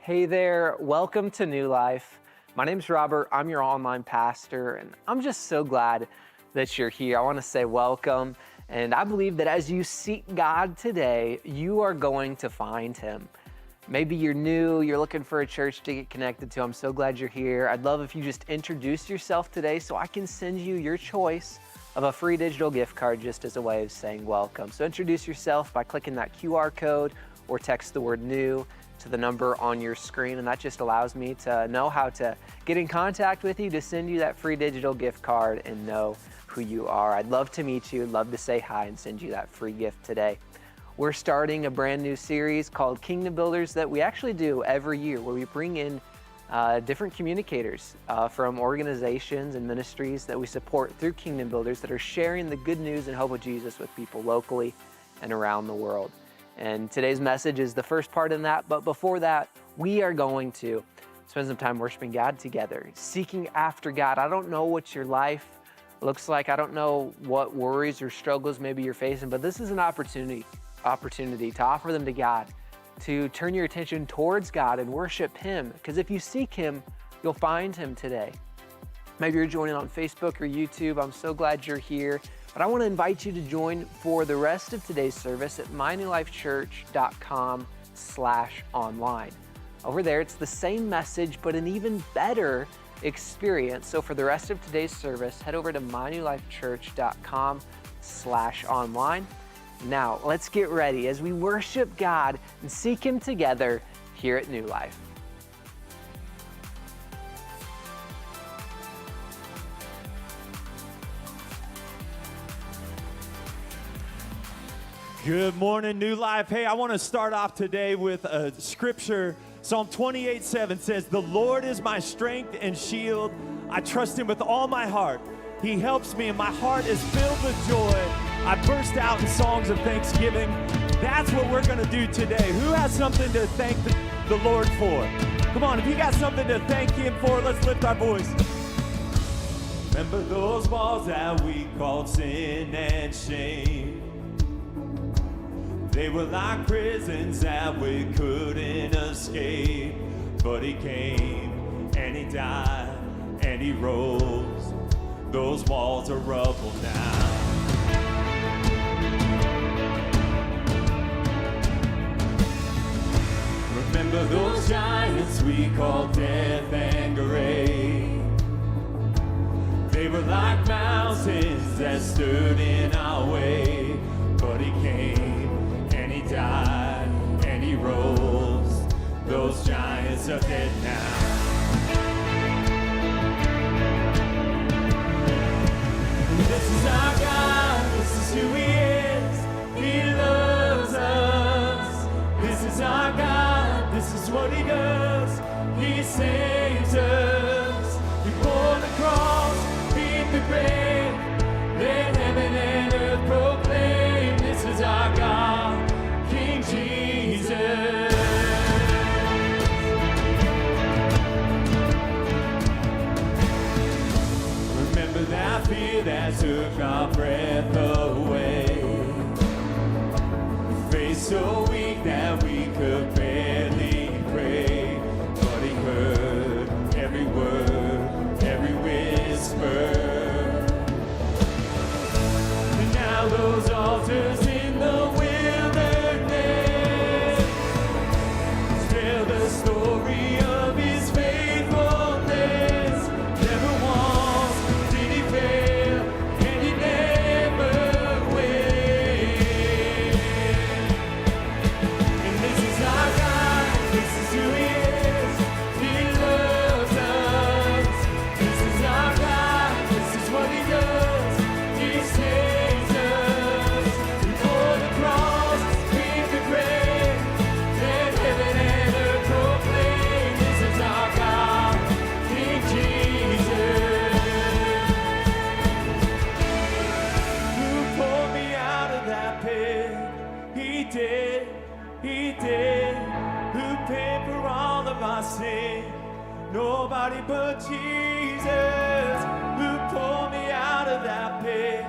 Hey there, welcome to New Life. My name's Robert, I'm your online pastor, and I'm just so glad that you're here. I want to say welcome, and I believe that as you seek God today, you are going to find Him. Maybe you're new, you're looking for a church to get connected to. I'm so glad you're here. I'd love if you just introduce yourself today so I can send you your choice of a free digital gift card just as a way of saying welcome. So introduce yourself by clicking that QR code or text the word new to the number on your screen, and that just allows me to know how to get in contact with you to send you that free digital gift card and know who you are. I'd love to meet you, love to say hi and send you that free gift today. We're starting a brand new series called Kingdom Builders that we actually do every year, where we bring in different communicators from organizations and ministries that we support through Kingdom Builders that are sharing the good news and hope of Jesus with people locally and around the world. And today's message is the first part in that, but before that, we are going to spend some time worshiping God together, seeking after God. I don't know what your life looks like. I don't know what worries or struggles maybe you're facing, but this is an opportunity to offer them to God, to turn your attention towards God and worship Him. Because if you seek Him, you'll find Him today. Maybe you're joining on Facebook or YouTube. I'm so glad you're here. But I want to invite you to join for the rest of today's service at mynewlifechurch.com/online. Over there, it's the same message, but an even better experience. So for the rest of today's service, head over to mynewlifechurch.com/online. Now, let's get ready as we worship God and seek Him together here at New Life. Good morning, New Life. Hey, I want to start off today with a scripture. Psalm 28:7 says, "The Lord is my strength and shield. I trust Him with all my heart. He helps me and my heart is filled with joy. I burst out in songs of thanksgiving." That's what we're going to do today. Who has something to thank the Lord for? Come on, if you got something to thank Him for, let's lift our voice. Remember those walls that we called sin and shame. They were like prisons that we couldn't escape. But He came and He died and He rose. Those walls are rubble now. Remember those giants we called death and grave. They were like mountains that stood in our way. But He came and He died and He rose. Those giants are dead now. This is our God, this is who He is. He loves us. This is our God, this is what He does. He saves us. He bore the cross, beat the grave. Let heaven and earth proclaim. This is our God, King Jesus. Remember that fear that took our breath away. Faith so weak that we could barely pray. But He heard every word, every whisper. And now those altars in the wilderness tell the story of His faithfulness. Never once did He fail, and He never will. And this is our God, this is who He is. He loves us. This is our God, this is what He does. He saves us. He bore the cross, beat the grave. Let heaven and earth proclaim. This is our God, King Jesus. Who pulled me out of that pit? He did, He did. Who paid for all of our sin? Nobody but Jesus. Who pulled me out of that pit?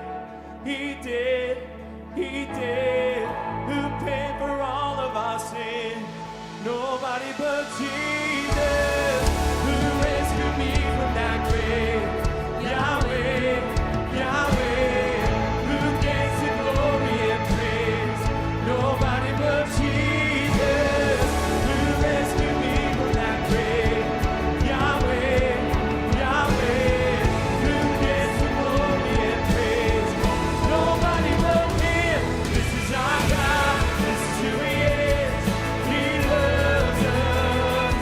He did, He did. Who paid for all of our sin? Nobody but Jesus, who rescued me from that grave. Yahweh, Yahweh, who gets the glory and praise. Nobody but Jesus, who rescued me from that grave. Yahweh, Yahweh, who gets the glory and praise. Nobody but Him. This is our God. This is who He is. He loves us.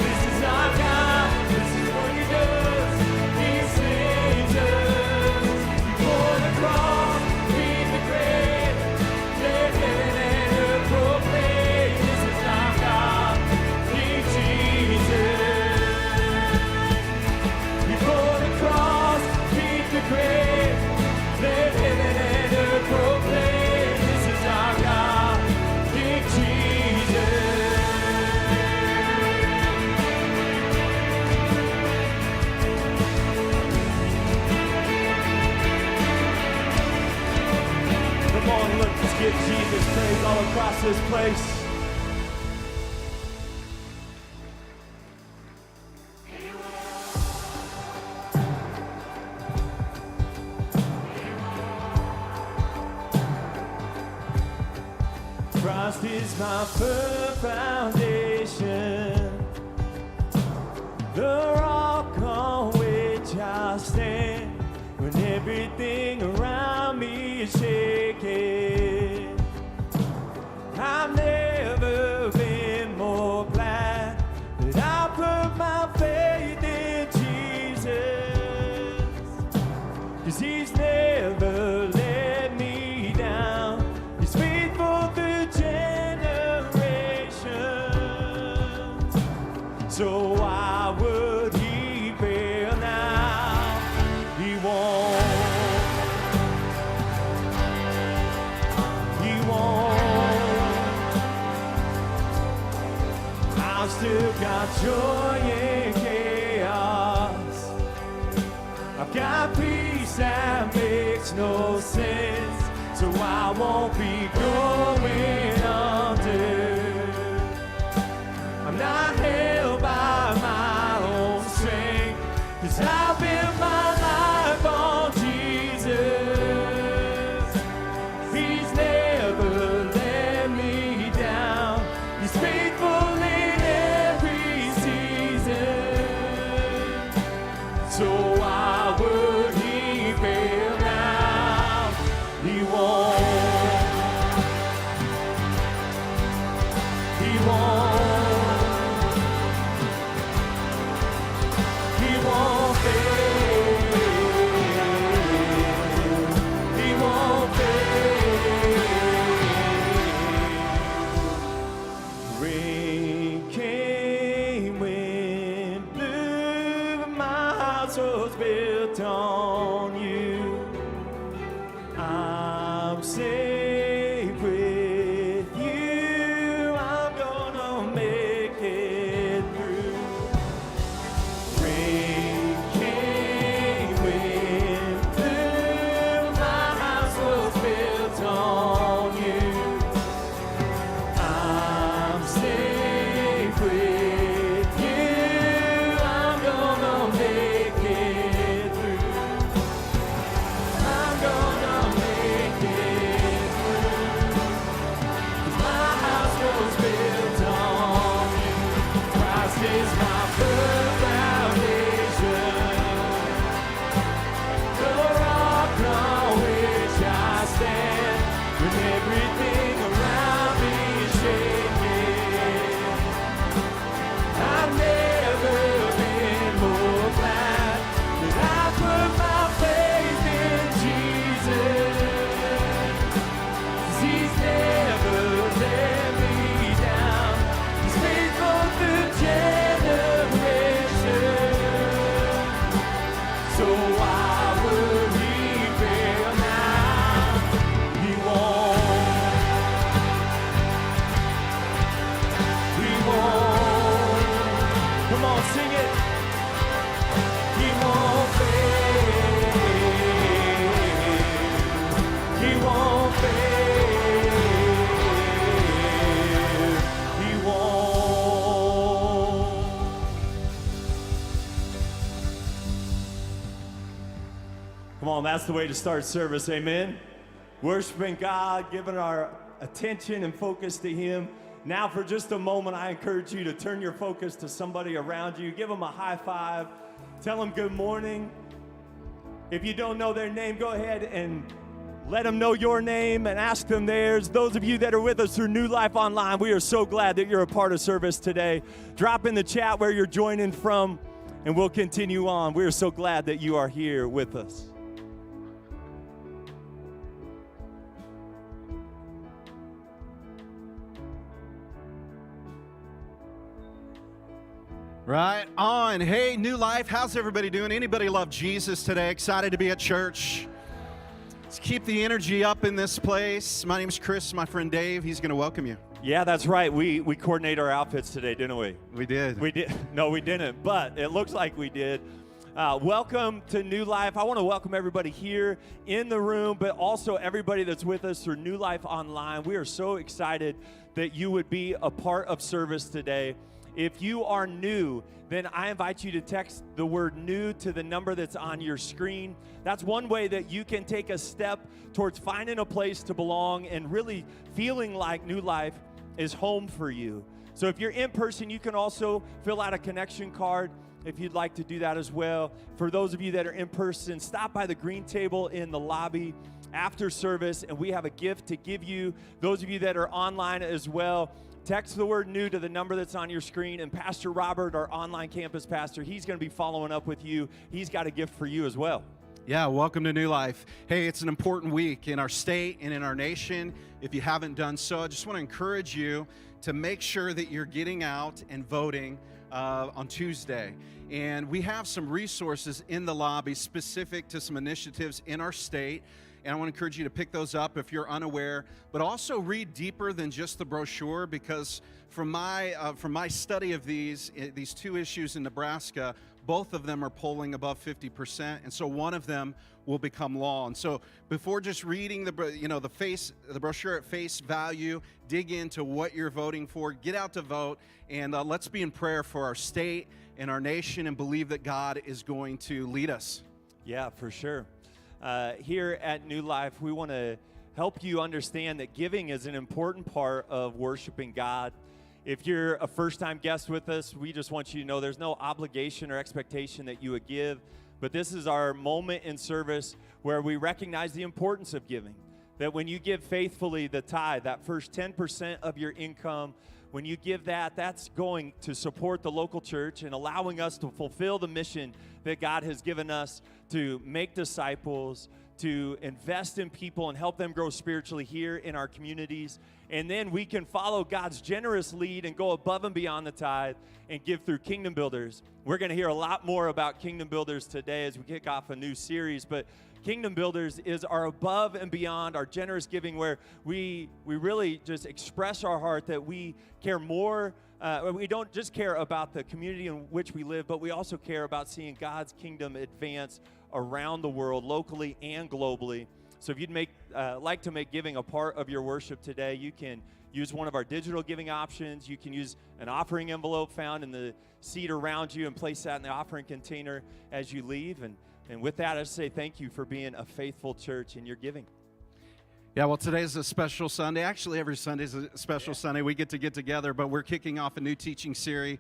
This is our God. This is what He does. He saves us. Before the cross, beat the grave, let heaven and earth proclaim. This is our God, King Jesus. Before the cross, beat the grave, let heaven and earth proclaim. This is our God, King Jesus. Come on, let's give Jesus praise all across this place. Christ is my firm foundation, the rock on which I stand when everything around me is shaking. I've never been more glad that I put my faith in Jesus, 'cause He's never let me down. He's faithful through generations. So why would He fail now? He won't. He won't. I've still got joy in chaos. I've got peace that makes no sense. So I won't be going under. I'm not held by my own strength, 'cause I built my life on Jesus. He's never let me down. He's faithful in every season. So why would He fail now? He won't. He won't. He won't fail. He won't fail. Rain came, wind blew, but my house was built on You. I'm safe with You. I'm gonna make it through. Rain came, wind blew, my house was built on You. I'm safe with You. I'm gonna make it through. I'm gonna make it on, that's the way to start service, amen? Worshiping God, giving our attention and focus to Him. Now for just a moment, I encourage you to turn your focus to somebody around you. Give them a high five. Tell them good morning. If you don't know their name, go ahead and let them know your name and ask them theirs. Those of you that are with us through New Life Online, we are so glad that you're a part of service today. Drop in the chat where you're joining from, and we'll continue on. We are so glad that you are here with us. Right on. Hey, New Life, how's everybody doing? Anybody love Jesus today? Excited to be at church? Let's keep the energy up in this place. My name is Chris, my friend Dave. He's going to welcome you. Yeah, that's right. We coordinated our outfits today, didn't we? We did. We did. No, we didn't, but it looks like we did. Welcome to New Life. I want to welcome everybody here in the room, but also everybody that's with us through New Life Online. We are so excited that you would be a part of service today. If you are new, then I invite you to text the word new to the number that's on your screen. That's one way that you can take a step towards finding a place to belong and really feeling like New Life is home for you. So if you're in person, you can also fill out a connection card if you'd like to do that as well. For those of you that are in person, stop by the green table in the lobby after service, and we have a gift to give you. Those of you that are online as well, text the word new to the number that's on your screen, and Pastor Robert, our online campus pastor, he's going to be following up with you. He's got a gift for you as well. Yeah, welcome to New Life. Hey, it's an important week in our state and in our nation. If you haven't done so, I just want to encourage you to make sure that you're getting out and voting on Tuesday. And we have some resources in the lobby specific to some initiatives in our state. And I want to encourage you to pick those up if you're unaware, but also read deeper than just the brochure, because from my study of these two issues in Nebraska, both of them are polling above 50%, and so one of them will become law. And so before just reading the brochure at face value, dig into what you're voting for, get out to vote, and let's be in prayer for our state and our nation and believe that God is going to lead us. Yeah, for sure. Here at New Life, we want to help you understand that giving is an important part of worshiping God. If you're a first-time guest with us, we just want you to know there's no obligation or expectation that you would give, but this is our moment in service where we recognize the importance of giving. That when you give faithfully the tithe, that first 10% of your income, when you give that, that's going to support the local church and allowing us to fulfill the mission that God has given us to make disciples, to invest in people and help them grow spiritually here in our communities. And then we can follow God's generous lead and go above and beyond the tithe and give through Kingdom Builders. We're going to hear a lot more about Kingdom Builders today as we kick off a new series, but Kingdom Builders is our above and beyond, our generous giving, where we really just express our heart that we care more. We don't just care about the community in which we live, but we also care about seeing God's kingdom advance around the world, locally and globally. So if you'd like to make giving a part of your worship today, you can use one of our digital giving options. You can use an offering envelope found in the seat around you and place that in the offering container as you leave. And with that, I say thank you for being a faithful church in your giving. Yeah, well, today's a special Sunday. Actually, every Sunday is a special Sunday. We get together, but we're kicking off a new teaching series.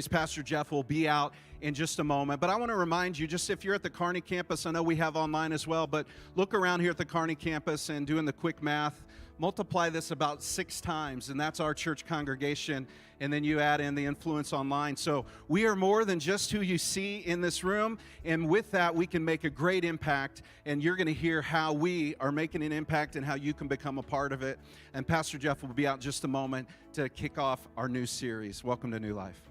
Pastor Jeff will be out in just a moment. But I want to remind you, just if you're at the Kearney campus, I know we have online as well, but look around here at the Kearney campus and doing the quick math, multiply this about 6 times, and that's our church congregation, and then you add in the influence online. So we are more than just who you see in this room, and with that, we can make a great impact, and you're going to hear how we are making an impact and how you can become a part of it. And Pastor Jeff will be out in just a moment to kick off our new series. Welcome to New Life.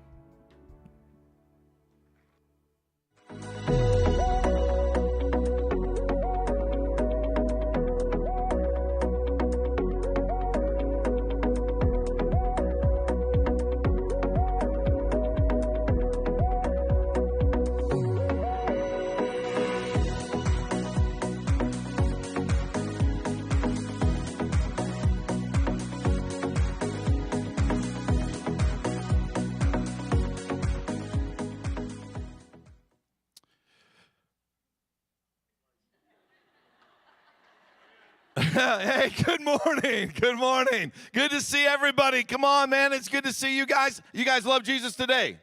Hey, good morning. Good morning. Good to see everybody. Come on, man. It's good to see you guys. You guys love Jesus today?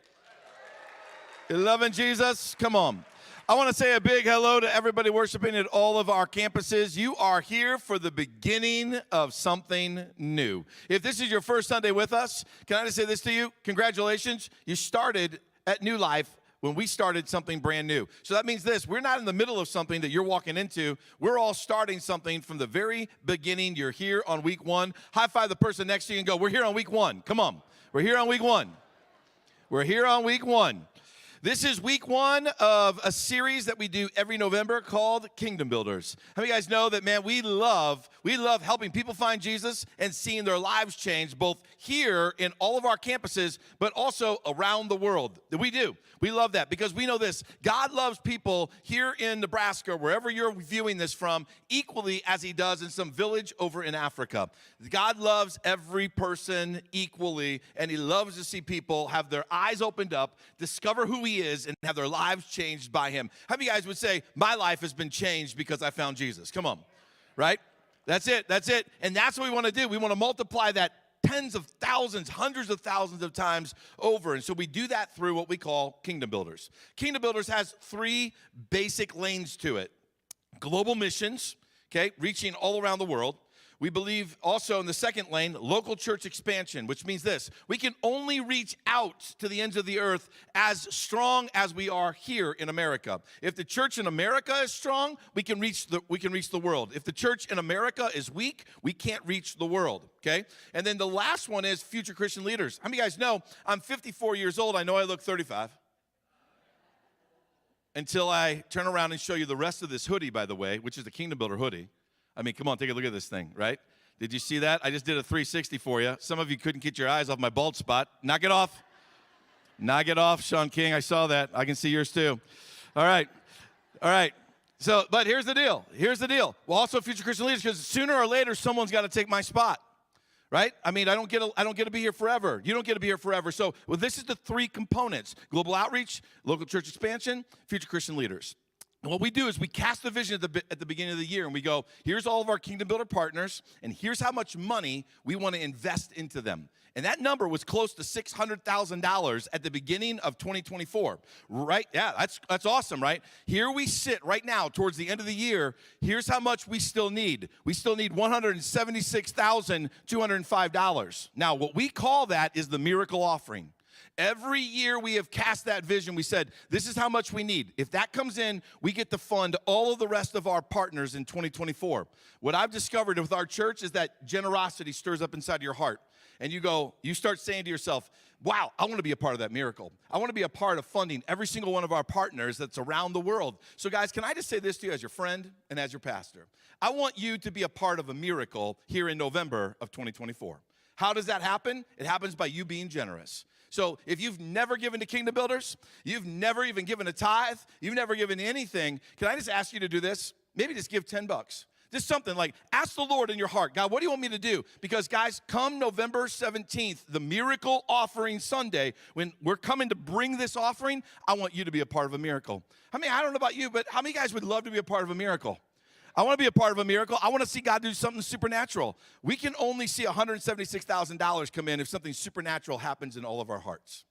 You loving Jesus? Come on. I want to say a big hello to everybody worshiping at all of our campuses. You are here for the beginning of something new. If this is your first Sunday with us, can I just say this to you? Congratulations. You started at New Life when we started something brand new. So that means this, we're not in the middle of something that you're walking into. We're all starting something from the very beginning. You're here on week one. High five the person next to you and go, we're here on week one. Come on. We're here on week one. We're here on week one. This is week one of a series that we do every November called Kingdom Builders. How many of you guys know that, man, we love helping people find Jesus and seeing their lives change, both here in all of our campuses, but also around the world. We do. We love that because we know this. God loves people here in Nebraska, wherever you're viewing this from, equally as he does in some village over in Africa. God loves every person equally, and he loves to see people have their eyes opened up, discover who he is, and have their lives changed by him. How many of you guys would say, my life has been changed because I found Jesus? Come on, right? That's it. That's it. And that's what we want to do. We want to multiply that tens of thousands, hundreds of thousands of times over. And so we do that through what we call Kingdom Builders. Kingdom Builders has three basic lanes to it. Global missions, okay, reaching all around the world. We believe also in the second lane, local church expansion, which means this. We can only reach out to the ends of the earth as strong as we are here in America. If the church in America is strong, we can reach the world. If the church in America is weak, we can't reach the world, okay? And then the last one is future Christian leaders. How many of you guys know I'm 54 years old? I know I look 35. Until I turn around and show you the rest of this hoodie, by the way, which is the Kingdom Builder hoodie. I mean, come on, take a look at this thing, right? Did you see that? I just did a 360 for you. Some of you couldn't get your eyes off my bald spot. Knock it off. Knock it off, Sean King. I saw that. I can see yours too. All right. All right. So, but here's the deal. Here's the deal. Well, also future Christian leaders, because sooner or later, someone's got to take my spot. Right? I mean, I don't get to be here forever. You don't get to be here forever. So, well, this is the three components: global outreach, local church expansion, future Christian leaders. And what we do is we cast the vision at the beginning of the year, and we go, here's all of our Kingdom Builder partners, and here's how much money we want to invest into them. And that number was close to $600,000 at the beginning of 2024, right? Yeah, that's awesome, right? Here we sit right now towards the end of the year. Here's how much we still need. We still need $176,205. Now, what we call that is the miracle offering. Every year we have cast that vision. We said, this is how much we need. If that comes in, we get to fund all of the rest of our partners in 2024. What I've discovered with our church is that generosity stirs up inside your heart. And you start saying to yourself, wow, I want to be a part of that miracle. I want to be a part of funding every single one of our partners that's around the world. So guys, can I just say this to you as your friend and as your pastor? I want you to be a part of a miracle here in November of 2024. How does that happen? It happens by you being generous. So if you've never given to Kingdom Builders, you've never even given a tithe, you've never given anything, can I just ask you to do this? Maybe just give $10. Just something like, ask the Lord in your heart, God, what do you want me to do? Because guys, come November 17th, the Miracle Offering Sunday, when we're coming to bring this offering, I want you to be a part of a miracle. I mean, I don't know about you, but how many guys would love to be a part of a miracle? I want to be a part of a miracle. I want to see God do something supernatural. We can only see $176,000 come in if something supernatural happens in all of our hearts.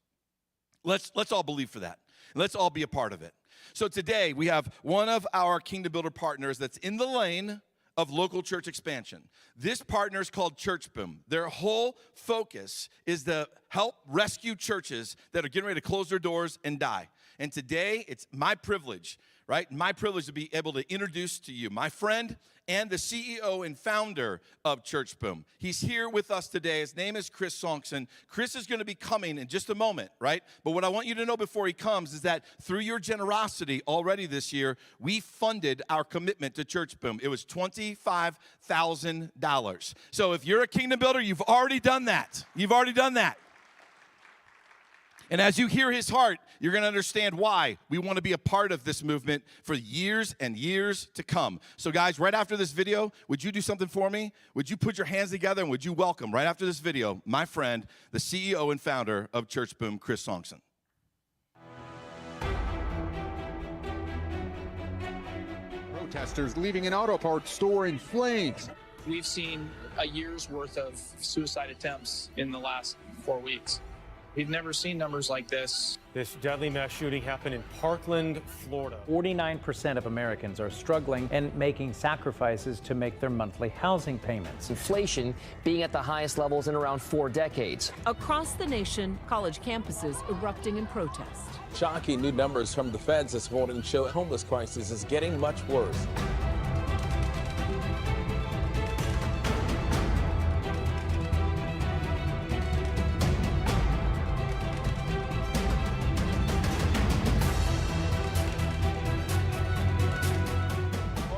Let's all believe for that. Let's all be a part of it. So today we have one of our Kingdom Builder partners that's in the lane of local church expansion. This partner is called Church Boom. Their whole focus is to help rescue churches that are getting ready to close their doors and die. And today it's my privilege, right? My privilege to be able to introduce to you my friend and the CEO and founder of Church Boom. He's here with us today. His name is Chris Sonkson. Chris is going to be coming in just a moment, right? But what I want you to know before he comes is that through your generosity already this year, we funded our commitment to Church Boom. It was $25,000. So if you're a Kingdom Builder, you've already done that. You've already done that. And as you hear his heart, you're going to understand why we want to be a part of this movement for years and years to come. So guys, right after this video, would you do something for me? Would you put your hands together and would you welcome, right after this video, my friend, the CEO and founder of Church Boom, Chris Sonkson. Protesters leaving an auto parts store in flames. We've seen a year's worth of suicide attempts in the last 4 weeks. We've never seen numbers like this. This deadly mass shooting happened in Parkland, Florida. 49% of Americans are struggling and making sacrifices to make their monthly housing payments. Inflation being at the highest levels in around 4 decades. Across the nation, college campuses erupting in protest. Shocking new numbers from the feds this morning show the homeless crisis is getting much worse.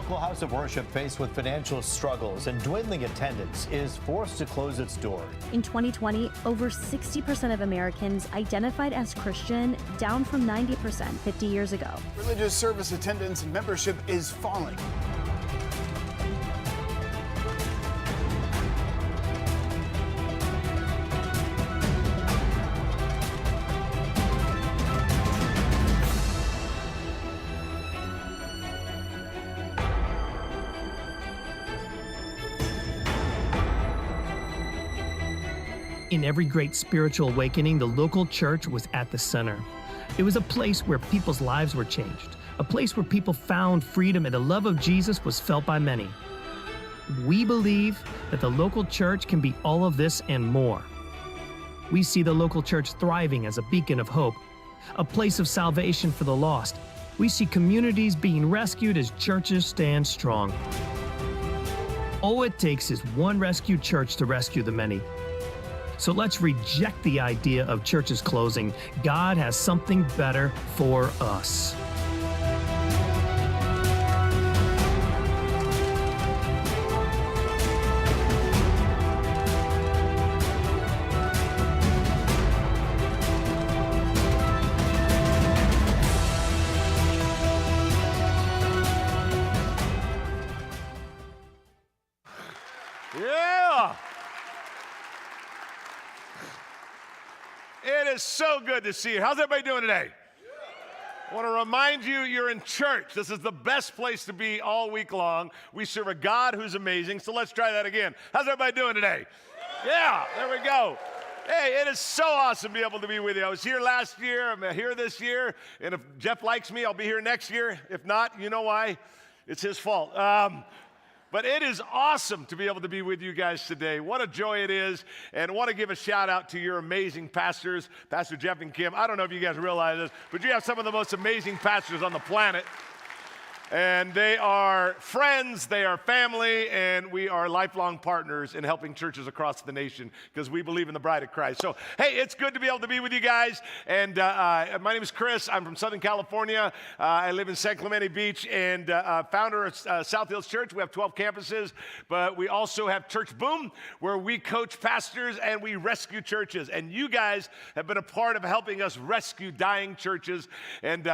House of worship faced with financial struggles and dwindling attendance is forced to close its doors. In 2020, over 60% of Americans identified as Christian, down from 90% 50 years ago. Religious service attendance and membership is falling. In every great spiritual awakening, the local church was at the center. It was a place where people's lives were changed, a place where people found freedom, and the love of Jesus was felt by many. We believe that the local church can be all of this and more. We see the local church thriving as a beacon of hope, a place of salvation for the lost. We see communities being rescued as churches stand strong. All it takes is one rescued church to rescue the many. So let's reject the idea of churches closing. God has something better for us. Yeah! It is so good to see you. How's everybody doing today? I want to remind you, you're in church. This is the best place to be all week long. We serve a God who's amazing, so let's try that again. How's everybody doing today? Yeah, there we go. Hey, it is so awesome to be able to be with you. I was here last year, I'm here this year, and if Jeff likes me, I'll be here next year. If not, you know why? It's his fault. But it is awesome to be able to be with you guys today. What a joy it is. And I want to give a shout out to your amazing pastors, Pastor Jeff and Kim. I don't know if you guys realize this, but you have some of the most amazing pastors on the planet. And they are friends, they are family, and we are lifelong partners in helping churches across the nation because we believe in the bride of Christ. So, hey, it's good to be able to be with you guys. And my name is Chris. I'm from Southern California. I live in San Clemente Beach and founder of South Hills Church. We have 12 campuses, but we also have Church Boom, where we coach pastors and we rescue churches. And you guys have been a part of helping us rescue dying churches. And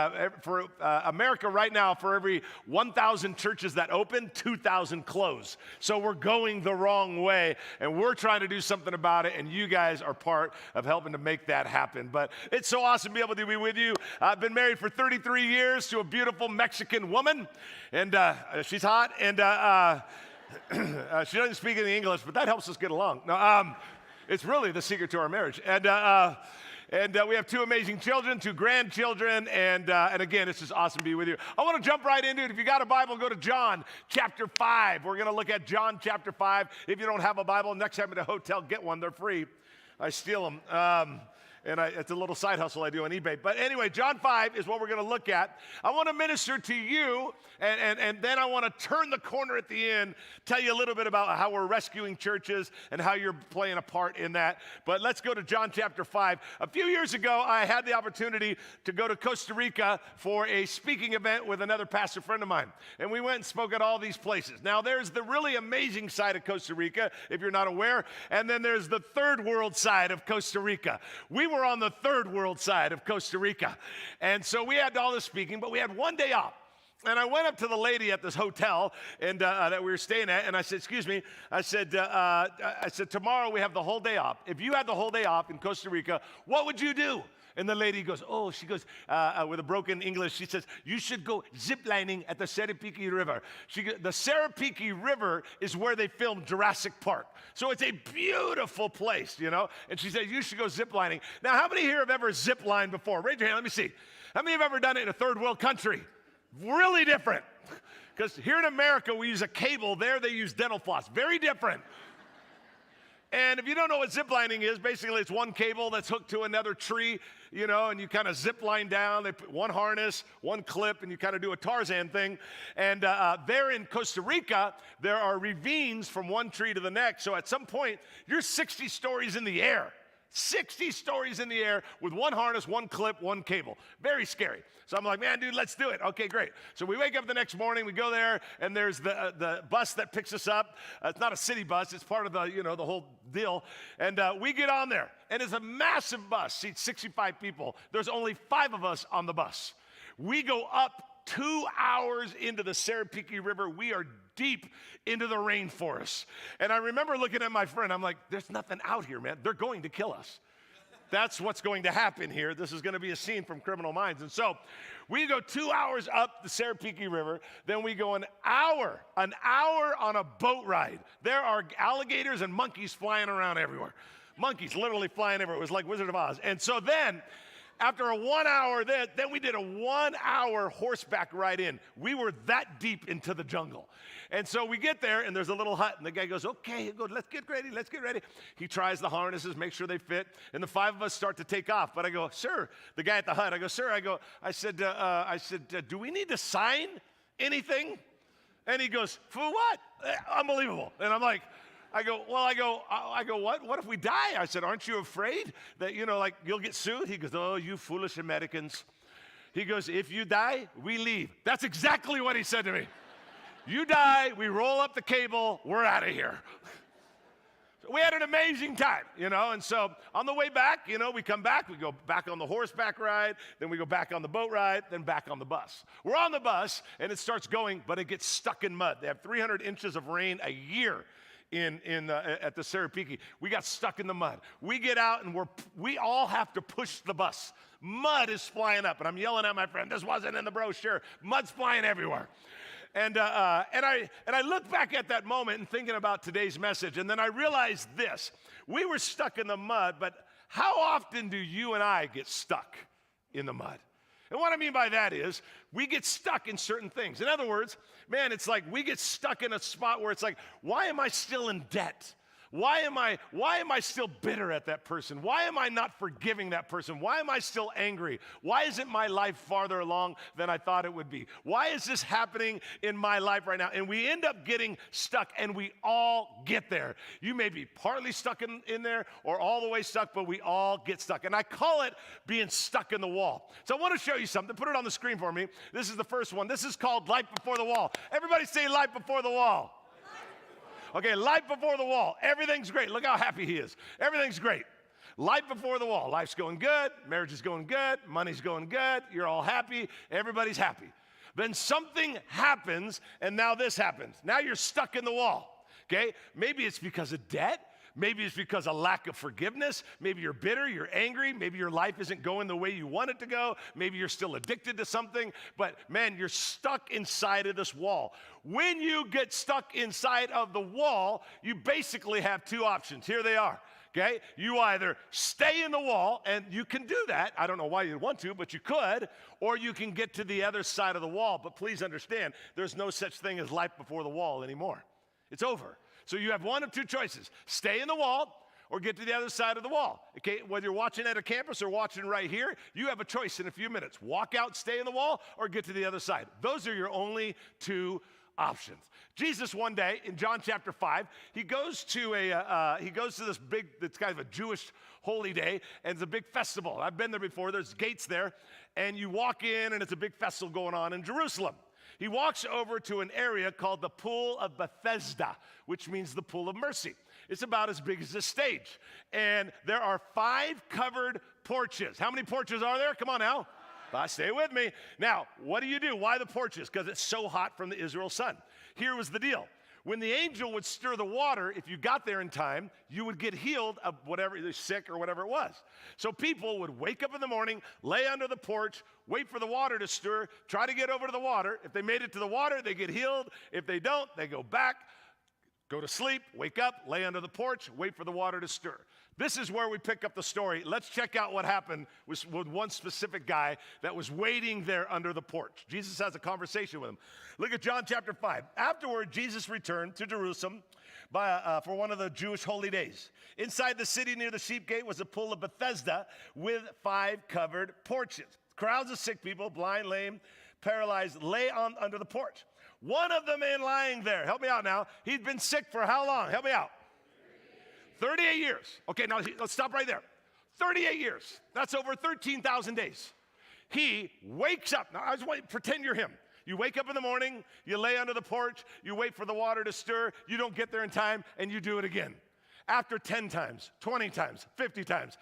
for America right now, for every 1,000 churches that open, 2,000 close. So we're going the wrong way, and we're trying to do something about it, and you guys are part of helping to make that happen. But it's so awesome to be able to be with you. I've been married for 33 years to a beautiful Mexican woman, and she's hot, and she doesn't speak any English, but that helps us get along. No, it's really the secret to our marriage. And we have 2 amazing children, 2 grandchildren, and again, it's just awesome to be with you. I want to jump right into it. If you got a Bible, go to John chapter 5. We're going to look at John chapter 5. If you don't have a Bible, next time at a hotel, get one. They're free. I steal them. It's a little side hustle I do on eBay. But anyway, John 5 is what we're going to look at. I want to minister to you, and then I want to turn the corner at the end, tell you a little bit about how we're rescuing churches and how you're playing a part in that. But let's go to John chapter 5. A few years ago, I had the opportunity to go to Costa Rica for a speaking event with another pastor friend of mine. And we went and spoke at all these places. Now, there's the really amazing side of Costa Rica, if you're not aware, and then there's the third world side of Costa Rica. We were on the third world side of Costa Rica. And so we had all this speaking, but we had one day off. And I went up to the lady at this hotel and that we were staying at, and I said, excuse me, I said, tomorrow we have the whole day off. If you had the whole day off in Costa Rica, what would you do? And the lady goes, with a broken English, she says, you should go ziplining at the Serapiki River. The Serapiki River is where they filmed Jurassic Park. So it's a beautiful place, you know? And she said, you should go ziplining. Now, how many here have ever ziplined before? Raise your hand, let me see. How many have ever done it in a third world country? Really different. Because here in America, we use a cable. There, they use dental floss. Very different. And if you don't know what ziplining is, basically it's one cable that's hooked to another tree, you know, and you kind of zip line down. They put one harness, one clip, and you kind of do a Tarzan thing. And there in Costa Rica, there are ravines from one tree to the next. So at some point, you're 60 stories in the air. 60 stories in the air with one harness, one clip, one cable. Very scary. So I'm like, man, dude, let's do it. Okay, great. So we wake up the next morning, we go there, and there's the bus that picks us up. It's not a city bus. It's part of the, you know, the whole deal. And we get on there, and it's a massive bus, seats 65 people. There's only 5 of us on the bus. We go up 2 hours into the Serapiki River. We are deep into the rainforest. And I remember looking at my friend, I'm like, there's nothing out here, man. They're going to kill us. That's what's going to happen here. This is going to be a scene from Criminal Minds. And so we go 2 hours up the Serapiki River. Then we go an hour on a boat ride. There are alligators and monkeys flying around everywhere. Monkeys literally flying everywhere. It was like Wizard of Oz. And so then, after a 1 hour, then we did a 1 hour horseback ride in. We were that deep into the jungle. And so we get there, and there's a little hut, and the guy goes, okay, let's get ready. He tries the harnesses, make sure they fit, and the 5 of us start to take off. But I go, sir, the guy at the hut, I go, sir, I said, do we need to sign anything? And he goes, for what? Unbelievable. And I'm like, I go, what if we die? I said, aren't you afraid that, you know, like you'll get sued? He goes, oh, you foolish Americans. He goes, if you die, we leave. That's exactly what he said to me. You die, we roll up the cable, we're out of here. So we had an amazing time, you know, and so on the way back, you know, we come back, we go back on the horseback ride, then we go back on the boat ride, then back on the bus. We're on the bus, and it starts going, but it gets stuck in mud. They have 300 inches of rain a year at the Serapiki. We got stuck in the mud. We get out, and we all have to push the bus. Mud is flying up, and I'm yelling at my friend, this wasn't in the brochure. Mud's flying everywhere. And I look back at that moment and thinking about today's message, and then I realized this. We were stuck in the mud, but how often do you and I get stuck in the mud? And what I mean by that is we get stuck in certain things. In other words, man, it's like we get stuck in a spot where it's like, why am I still in debt? Why am I still bitter at that person? Why am I not forgiving that person? Why am I still angry? Why isn't my life farther along than I thought it would be? Why is this happening in my life right now? And we end up getting stuck, and we all get there. You may be partly stuck in there or all the way stuck, but we all get stuck. And I call it being stuck in the wall. So I want to show you something. Put it on the screen for me. This is the first one. This is called Life Before the Wall. Everybody say Life Before the Wall. Okay, life before the wall. Everything's great. Look how happy he is. Everything's great. Life before the wall. Life's going good. Marriage is going good. Money's going good. You're all happy. Everybody's happy. Then something happens, and now this happens. Now you're stuck in the wall. Okay? Maybe it's because of debt. Maybe it's because of lack of forgiveness. Maybe you're bitter, you're angry. Maybe your life isn't going the way you want it to go. Maybe you're still addicted to something. But man, you're stuck inside of this wall. When you get stuck inside of the wall, you basically have 2 options. Here they are. Okay? You either stay in the wall, and you can do that. I don't know why you'd want to, but you could. Or you can get to the other side of the wall. But please understand, there's no such thing as life before the wall anymore. It's over. So you have one of 2 choices. Stay in the wall or get to the other side of the wall. Okay, whether you're watching at a campus or watching right here, you have a choice in a few minutes. Walk out, stay in the wall, or get to the other side. Those are your only 2 options. Jesus one day in John chapter 5, he goes to this big, it's kind of a Jewish holy day, and it's a big festival. I've been there before. There's gates there, and you walk in, and it's a big festival going on in Jerusalem. He walks over to an area called the Pool of Bethesda, which means the Pool of Mercy. It's about as big as this stage. And there are 5 covered porches. How many porches are there? Come on now. Stay with me. Now, what do? Why the porches? Because it's so hot from the Israel sun. Here was the deal. When the angel would stir the water, if you got there in time, you would get healed of whatever, either sick or whatever it was. So people would wake up in the morning, lay under the porch, wait for the water to stir, try to get over to the water. If they made it to the water, they get healed. If they don't, they go back, go to sleep, wake up, lay under the porch, wait for the water to stir. This is where we pick up the story. Let's check out what happened with one specific guy that was waiting there under the porch. Jesus has a conversation with him. Look at John chapter 5. Afterward, Jesus returned to Jerusalem for one of the Jewish holy days. Inside the city near the sheep gate was a pool of Bethesda with 5 covered porches. Crowds of sick people, blind, lame, paralyzed, lay under the porch. One of the men lying there, help me out now, he'd been sick for how long? Help me out. 38 years. Okay, now let's stop right there. 38 years. That's over 13,000 days. He wakes up. Now, I just want you to pretend you're him. You wake up in the morning, you lay under the porch, you wait for the water to stir, you don't get there in time, and you do it again. After 10 times, 20 times, 50 times.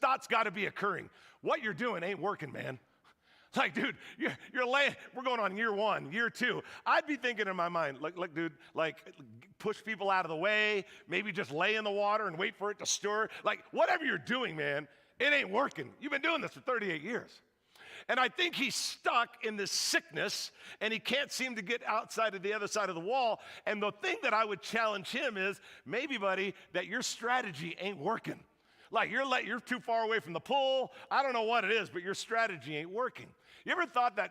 Thought's got to be occurring. What you're doing ain't working, man. Like, dude, you're laying, we're going on year 1, year 2. I'd be thinking in my mind, look, dude, like, push people out of the way, maybe just lay in the water and wait for it to stir. Like, whatever you're doing, man, it ain't working. You've been doing this for 38 years. And I think he's stuck in this sickness, and he can't seem to get outside of the other side of the wall. And the thing that I would challenge him is, maybe, buddy, that your strategy ain't working. Like, you're too far away from the pool. I don't know what it is, but your strategy ain't working. You ever thought that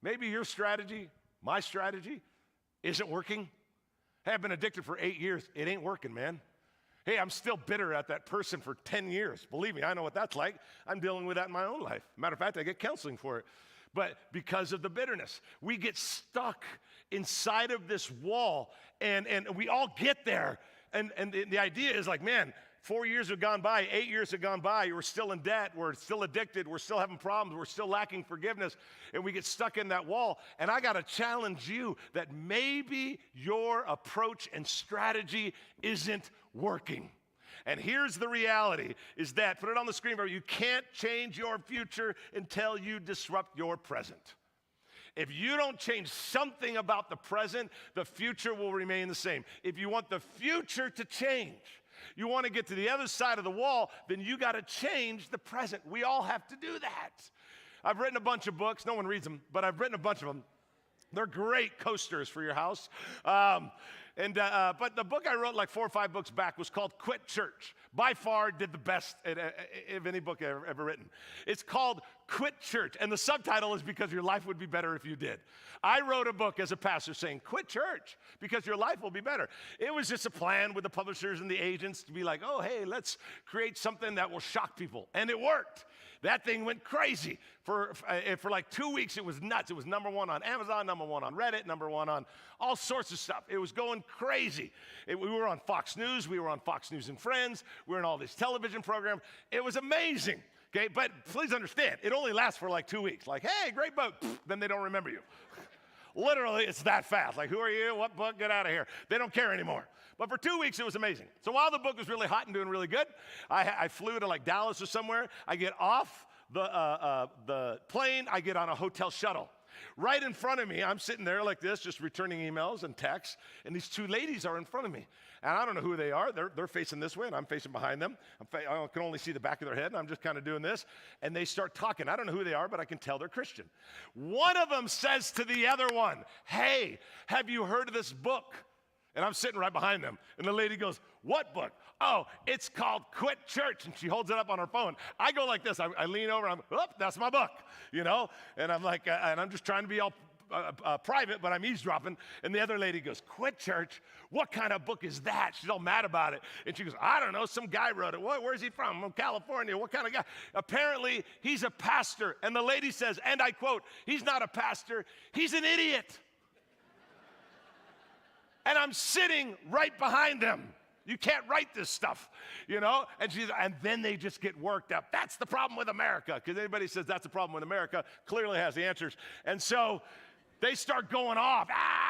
maybe your strategy, my strategy, isn't working? Hey, I've been addicted for 8 years. It ain't working, man. Hey, I'm still bitter at that person for 10 years. Believe me, I know what that's like. I'm dealing with that in my own life. Matter of fact, I get counseling for it. But because of the bitterness, we get stuck inside of this wall, and we all get there. And the idea is like, man, 4 years have gone by, 8 years have gone by, we're still in debt, we're still addicted, we're still having problems, we're still lacking forgiveness, and we get stuck in that wall. And I gotta challenge you that maybe your approach and strategy isn't working. And here's the reality, is that, put it on the screen, you can't change your future until you disrupt your present. If you don't change something about the present, the future will remain the same. If you want the future to change, you want to get to the other side of the wall, then you got to change the present. We all have to do that. I've written a bunch of books. No one reads them, but I've written a bunch of them. They're great coasters for your house. But the book I wrote like 4 or 5 books back was called Quit Church. By far did the best of any book I've ever written. It's called Quit Church. And the subtitle is because your life would be better if you did. I wrote a book as a pastor saying, quit church because your life will be better. It was just a plan with the publishers and the agents to be like, oh, hey, let's create something that will shock people. And it worked. That thing went crazy. For like 2 weeks, it was nuts. It was #1 on Amazon, #1 on Reddit, #1 on all sorts of stuff. It was going crazy. We were on Fox News. We were on Fox News and Friends. We were in all these television programs. It was amazing. Okay, but please understand, it only lasts for like 2 weeks. Like, hey, great book. Then they don't remember you. Literally, it's that fast. Like, who are you? What book? Get out of here. They don't care anymore. But for 2 weeks, it was amazing. So while the book was really hot and doing really good, I flew to like Dallas or somewhere. I get off the plane. I get on a hotel shuttle. Right in front of me, I'm sitting there like this, just returning emails and texts, and these 2 ladies are in front of me. And I don't know who they are. They're facing this way, and I'm facing behind them. I can only see the back of their head, and I'm just kind of doing this. And they start talking. I don't know who they are, but I can tell they're Christian. One of them says to the other one, hey, have you heard of this book? And I'm sitting right behind them. And the lady goes, what book? Oh, it's called Quit Church. And she holds it up on her phone. I go like this. I lean over. That's my book, you know? And I'm like, and I'm just trying to be all private, but I'm eavesdropping. And the other lady goes, Quit Church? What kind of book is that? She's all mad about it. And she goes, I don't know. Some guy wrote it. Where's he from? From California. What kind of guy? Apparently, he's a pastor. And the lady says, and I quote, he's not a pastor. He's an idiot. And I'm sitting right behind them. You can't write this stuff, you know? And then they just get worked up. That's the problem with America. Because anybody says that's the problem with America clearly has the answers. And so they start going off,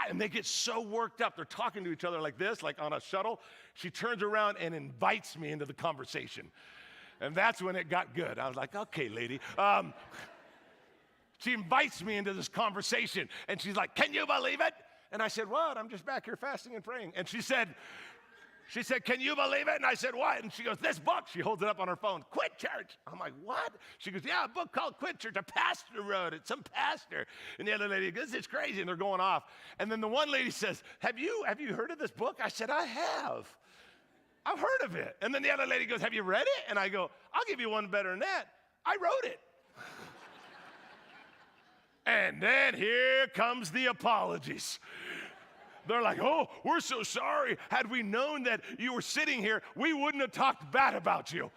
and they get so worked up. They're talking to each other like this, like on a shuttle. She turns around and invites me into the conversation. And that's when it got good. I was like, okay, lady. She invites me into this conversation, and she's like, can you believe it? And I said, what? I'm just back here fasting and praying. And she said, can you believe it? And I said, what? And she goes, this book. She holds it up on her phone. Quit Church. I'm like, what? She goes, yeah, a book called Quit Church. A pastor wrote it, some pastor. And the other lady goes, it's crazy. And they're going off. And then the one lady says, have you heard of this book? I said, I have. I've heard of it. And then the other lady goes, have you read it? And I go, I'll give you one better than that. I wrote it. And then here comes the apologies. They're like, oh, we're so sorry. Had we known that you were sitting here, we wouldn't have talked bad about you.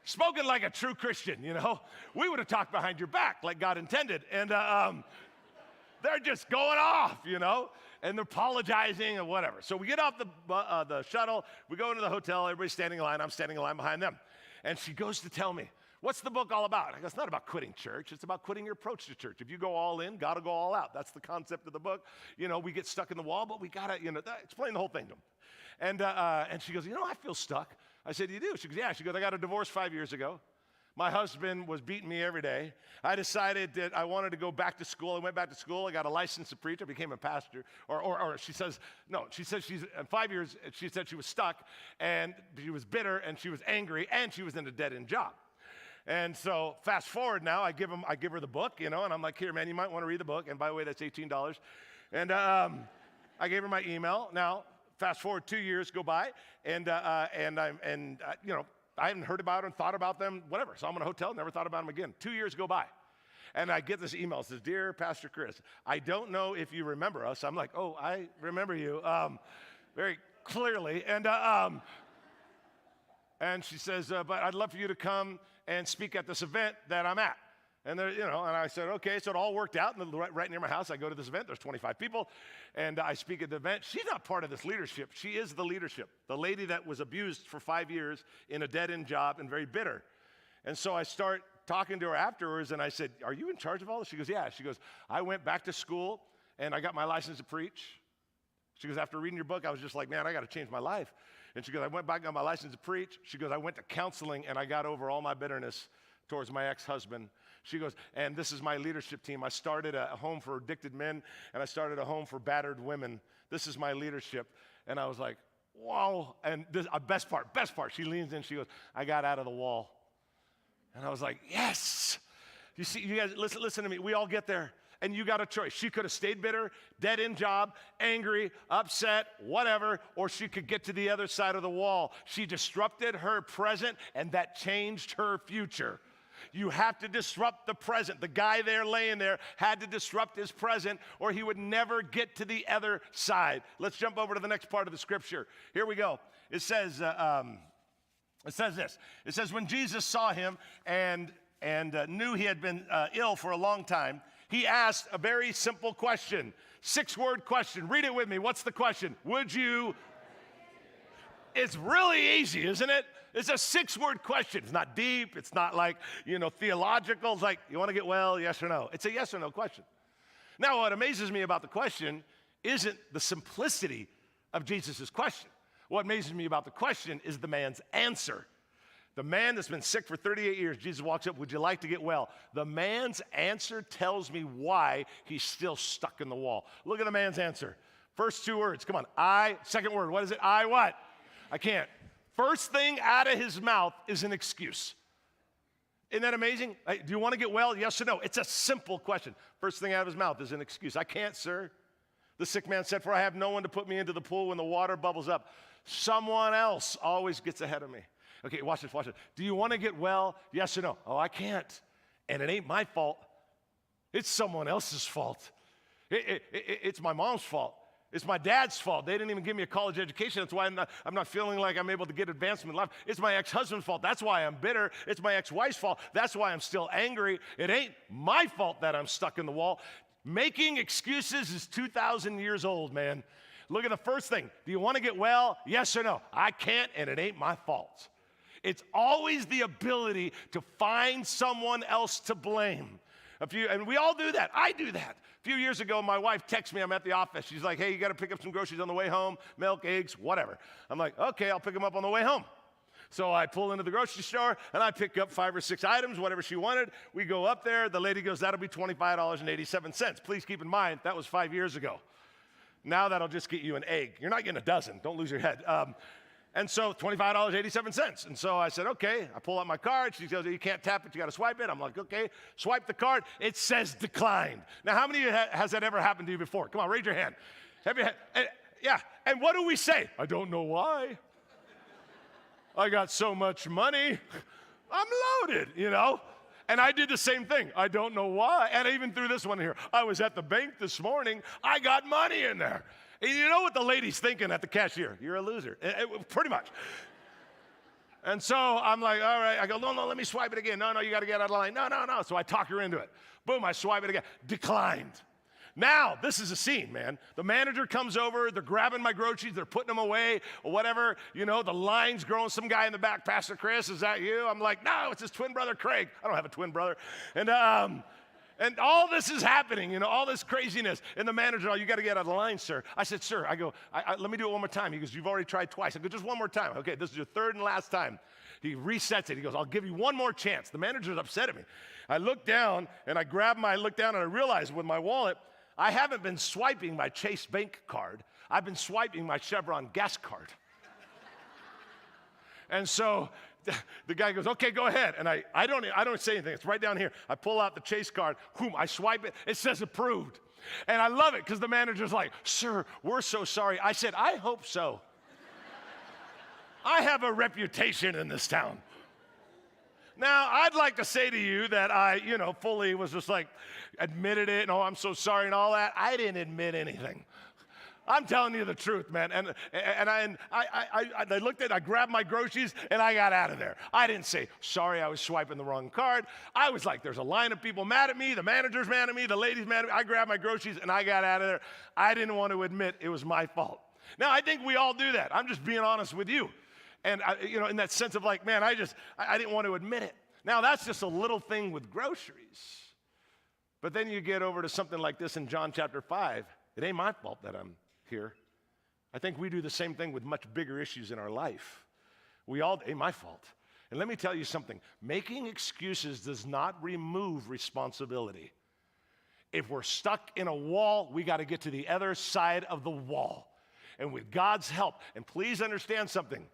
Spoken like a true Christian, you know. We would have talked behind your back like God intended. And they're just going off, you know. And they're apologizing and whatever. So we get off the shuttle. We go into the hotel. Everybody's standing in line. I'm standing in line behind them. And she goes to tell me, what's the book all about? I go, it's not about quitting church. It's about quitting your approach to church. If you go all in, got to go all out. That's the concept of the book. You know, we get stuck in the wall, but we got to, explain the whole thing to them. And she goes, I feel stuck. I said, you do? She goes, yeah. She goes, I got a divorce 5 years ago. My husband was beating me every day. I decided that I wanted to go back to school. I went back to school. I got a license to preach. I became a pastor. Or she says, no, she says she's, in 5 years, she said she was stuck, and she was bitter, and she was angry, and she was in a dead-end job. And so fast forward now, I give her the book, and I'm like, here, man, you might want to read the book. And by the way, that's $18. And I gave her my email. Now, fast forward 2 years go by, and I hadn't heard about them, thought about them, whatever. So I'm in a hotel, never thought about them again. 2 years go by. And I get this email. It says, dear Pastor Chris, I don't know if you remember us. I'm like, oh, I remember you very clearly. And she says, but I'd love for you to come and speak at this event that I'm at. And there, and I said, okay. So it all worked out. And right near my house, I go to this event. There's 25 people, and I speak at the event. She's not part of this leadership. She is the leadership. The lady that was abused for 5 years in a dead-end job and very bitter. And so I start talking to her afterwards, and I said, are you in charge of all this? She goes, yeah. She goes, I went back to school, and I got my license to preach. She goes, after reading your book, I was just like, man, I got to change my life. And she goes, I went back and got my license to preach. She goes, I went to counseling, and I got over all my bitterness towards my ex-husband. She goes, and this is my leadership team. I started a home for addicted men, and I started a home for battered women. This is my leadership. And I was like, wow. And this, best part, she leans in, she goes, I got out of the wall. And I was like, yes. You see, you guys, listen to me. We all get there. And you got a choice. She could have stayed bitter, dead-end job, angry, upset, whatever, or she could get to the other side of the wall. She disrupted her present, and that changed her future. You have to disrupt the present. The guy there laying there had to disrupt his present, or he would never get to the other side. Let's jump over to the next part of the scripture. Here we go. It says this. It says, when Jesus saw him and knew he had been ill for a long time, he asked a very simple question, 6-word question. Read it with me. What's the question? Would you? It's really easy, isn't it? It's a 6-word question. It's not deep. It's not like, theological. It's like, you want to get well, yes or no? It's a yes or no question. Now, what amazes me about the question isn't the simplicity of Jesus' question. What amazes me about the question is the man's answer. The man that's been sick for 38 years, Jesus walks up, would you like to get well? The man's answer tells me why he's still stuck in the wall. Look at the man's answer. First 2 words, come on. Second word, what is it? I what? I can't. First thing out of his mouth is an excuse. Isn't that amazing? Hey, do you want to get well? Yes or no? It's a simple question. First thing out of his mouth is an excuse. I can't, sir. The sick man said, for I have no one to put me into the pool when the water bubbles up. Someone else always gets ahead of me. Okay, watch this. Do you want to get well? Yes or no? Oh, I can't. And it ain't my fault. It's someone else's fault. It's my mom's fault. It's my dad's fault. They didn't even give me a college education. That's why I'm not feeling like I'm able to get advancement in life. It's my ex-husband's fault. That's why I'm bitter. It's my ex-wife's fault. That's why I'm still angry. It ain't my fault that I'm stuck in the wall. Making excuses is 2,000 years old, man. Look at the first thing. Do you want to get well? Yes or no? I can't, and it ain't my fault. It's always the ability to find someone else to blame. And we all do that. I do that. A few years ago, my wife texted me. I'm at the office. She's like, hey, you got to pick up some groceries on the way home, milk, eggs, whatever. I'm like, okay, I'll pick them up on the way home. So I pull into the grocery store, and I pick up 5 or 6 items, whatever she wanted. We go up there. The lady goes, that'll be $25.87. Please keep in mind, that was 5 years ago. Now that'll just get you an egg. You're not getting a dozen. Don't lose your head. And so $25.87. And so I said, okay. I pull out my card. She goes, you can't tap it. You got to swipe it. I'm like, okay. Swipe the card. It says declined. Now, how many of you has that ever happened to you before? Come on, raise your hand. Have you had, yeah. And what do we say? I don't know why. I got so much money. I'm loaded, you know. And I did the same thing. I don't know why. And I even threw this one here. I was at the bank this morning. I got money in there. And you know what the lady's thinking at the cashier? You're a loser, pretty much. And so I'm like, all right. I go, no, let me swipe it again. No, you got to get out of line. No. So I talk her into it. Boom, I swipe it again. Declined. Now, this is a scene, man. The manager comes over. They're grabbing my groceries. They're putting them away or whatever. You know, the line's growing. Some guy in the back, Pastor Chris, is that you? I'm like, no, it's his twin brother, Craig. I don't have a twin brother. And all this is happening, you know, all this craziness. And the manager, you got to get out of the line, sir. I said, sir, I go, let me do it one more time. He goes, you've already tried twice. I go, just one more time. Okay, this is your third and last time. He resets it. He goes, I'll give you one more chance. The manager's upset at me. I look down, and I look down, and I realize with my wallet, I haven't been swiping my Chase Bank card. I've been swiping my Chevron gas card. And so the guy goes, okay, go ahead. And I don't say anything. It's right down here. I pull out the Chase card. I swipe it. It says approved. And I love it because the manager's like, sir, we're so sorry. I said, I hope so. I have a reputation in this town. Now, I'd like to say to you that I, fully was just like, admitted it, and I'm so sorry and all that. I didn't admit anything. I'm telling you the truth, man. And I looked at it, I grabbed my groceries, and I got out of there. I didn't say, sorry, I was swiping the wrong card. I was like, there's a line of people mad at me, the manager's mad at me, the lady's mad at me. I grabbed my groceries, and I got out of there. I didn't want to admit it was my fault. Now, I think we all do that. I'm just being honest with you. And, in that sense of like, man, I didn't want to admit it. Now, that's just a little thing with groceries. But then you get over to something like this in John chapter 5. It ain't my fault that I'm here. I think we do the same thing with much bigger issues in our life. Ain't my fault. And let me tell you something. Making excuses does not remove responsibility. If we're stuck in a wall, we got to get to the other side of the wall. And with God's help, and please understand something,